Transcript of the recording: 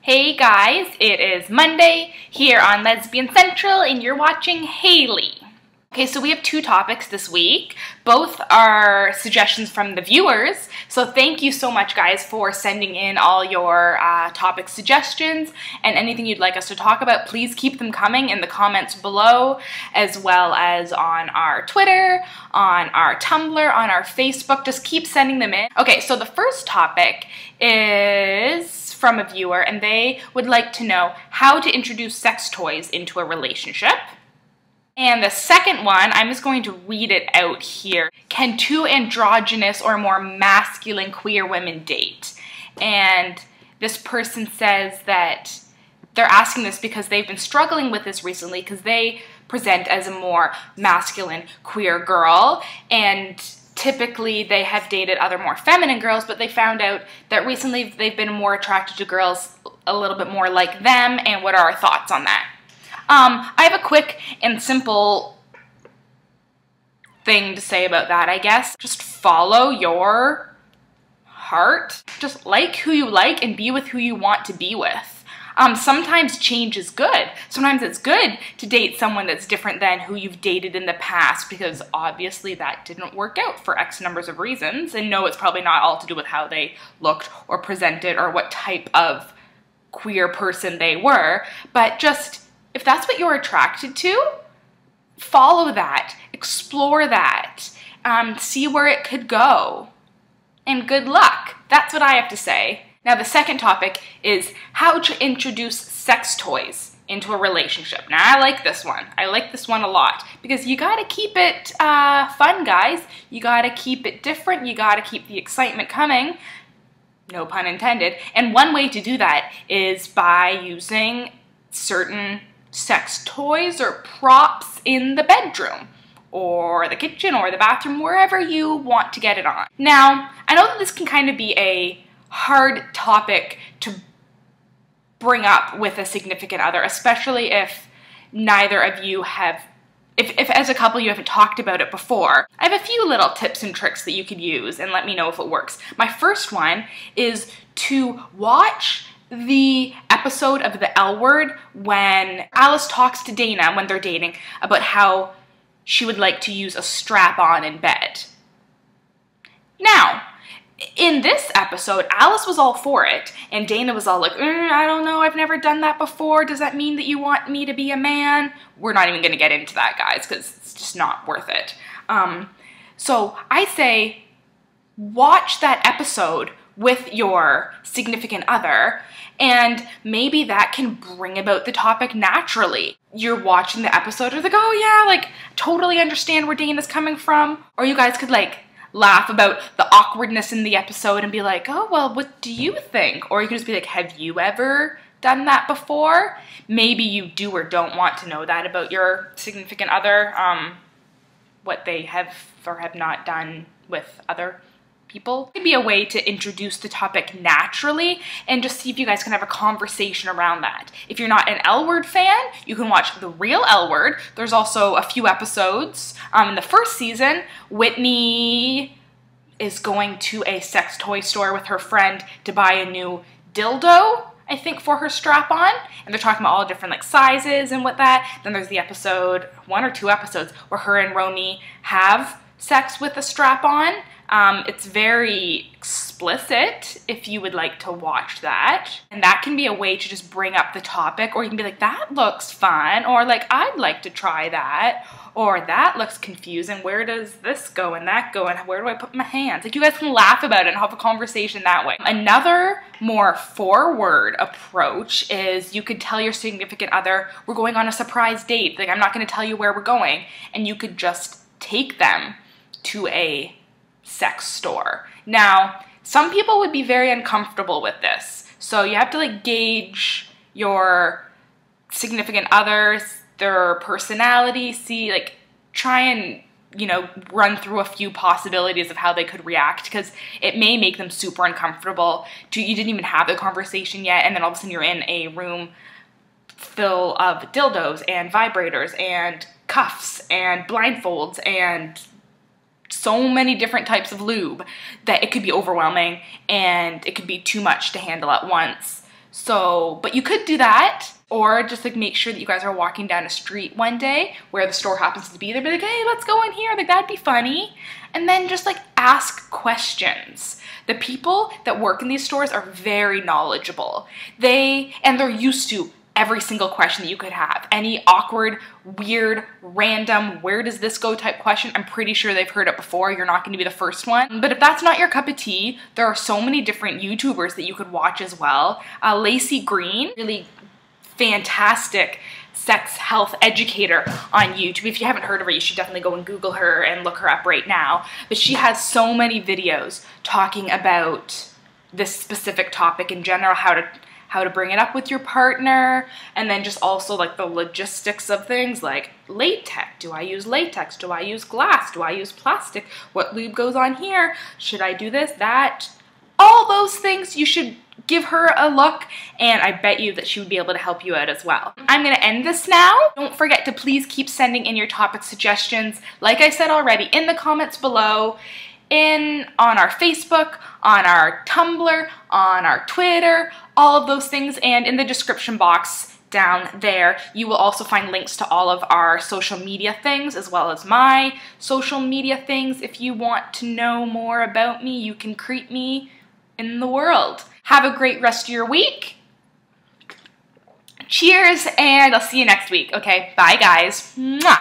Hey guys, it is Monday here on Lesbian Central and you're watching Haley. Okay, so we have two topics this week. Both are suggestions from the viewers. So thank you so much guys for sending in all your topic suggestions and anything you'd like us to talk about. Please keep them coming in the comments below, as well as on our Twitter, on our Tumblr, on our Facebook. Just keep sending them in. Okay, so the first topic is from a viewer and they would like to know how to introduce sex toys into a relationship. And the second one, I'm just going to read it out here. Can two androgynous or more masculine queer women date? And this person says that they're asking this because they've been struggling with this recently because they present as a more masculine queer girl, and typically they have dated other more feminine girls, but they found out that recently they've been more attracted to girls a little bit more like them. And what are our thoughts on that? I have a quick and simple thing to say about that, I guess. Just follow your heart. Just like who you like and be with who you want to be with. Sometimes change is good. Sometimes it's good to date someone that's different than who you've dated in the past, because obviously that didn't work out for X numbers of reasons. And no, it's probably not all to do with how they looked or presented or what type of queer person they were, but just if that's what you're attracted to, follow that, explore that, see where it could go, and good luck. That's what I have to say. Now the second topic is how to introduce sex toys into a relationship. Now I like this one. I like this one a lot because you gotta keep it fun, guys. You gotta keep it different. You gotta keep the excitement coming. No pun intended. And one way to do that is by using certain sex toys or props in the bedroom or the kitchen or the bathroom, wherever you want to get it on. Now, I know that this can kind of be a hard topic to bring up with a significant other, especially if neither of you have, if as a couple you haven't talked about it before. I have a few little tips and tricks that you could use and let me know if it works. My first one is to watch the episode of The L Word when Alice talks to Dana when they're dating about how she would like to use a strap-on in bed. Now, in this episode, Alice was all for it, and Dana was all like, I don't know, I've never done that before. Does that mean that you want me to be a man? We're not even gonna get into that, guys, because it's just not worth it. So I say, watch that episode with your significant other, and maybe that can bring about the topic naturally. You're watching the episode, you're like, oh yeah, like, totally understand where Dana's coming from. Or you guys could like laugh about the awkwardness in the episode and be like, oh, well, what do you think? Or you could just be like, have you ever done that before? Maybe you do or don't want to know that about your significant other, what they have or have not done with other people. It could be a way to introduce the topic naturally and just see if you guys can have a conversation around that. If you're not an L Word fan, you can watch The Real L Word. There's also a few episodes. In the first season, Whitney is going to a sex toy store with her friend to buy a new dildo, I think, for her strap-on, and they're talking about all different like sizes and what that. Then there's the episode, one or two episodes, where her and Roni have sex with a strap-on. It's very explicit if you would like to watch that. And that can be a way to just bring up the topic, or you can be like, that looks fun, or like, I'd like to try that, or that looks confusing. Where does this go and that go, and where do I put my hands? Like, you guys can laugh about it and have a conversation that way. Another more forward approach is you could tell your significant other, we're going on a surprise date. Like, I'm not gonna tell you where we're going. And you could just take them to a sex store. Now, some people would be very uncomfortable with this. So you have to like gauge your significant others, their personality, see, like, try and, you know, run through a few possibilities of how they could react, because it may make them super uncomfortable. You didn't even have the conversation yet, and then all of a sudden you're in a room full of dildos and vibrators and cuffs and blindfolds and so many different types of lube that it could be overwhelming and it could be too much to handle at once. So, but you could do that, or just like make sure that you guys are walking down a street one day where the store happens to be there, be like, hey, let's go in here, like that'd be funny. And then just like ask questions. The people that work in these stores are very knowledgeable. They're used to every single question that you could have. Any awkward, weird, random, where does this go type question, I'm pretty sure they've heard it before. You're not going to be the first one. But if that's not your cup of tea, there are so many different YouTubers that you could watch as well. Lacey Green, really fantastic sex health educator on YouTube. If you haven't heard of her, you should definitely go and Google her and look her up right now. But she has so many videos talking about this specific topic in general, how to bring it up with your partner, and then just also like the logistics of things like latex. Do I use latex? Do I use glass? Do I use plastic? What lube goes on here? Should I do this, that? All those things, you should give her a look, and I bet you that she would be able to help you out as well. I'm gonna end this now. Don't forget to please keep sending in your topic suggestions, like I said already, in the comments below, on our Facebook, on our Tumblr, on our Twitter, all of those things, and in the description box down there. You will also find links to all of our social media things, as well as my social media things. If you want to know more about me, you can creep me in the world. Have a great rest of your week. Cheers, and I'll see you next week. Okay, bye guys. Mwah.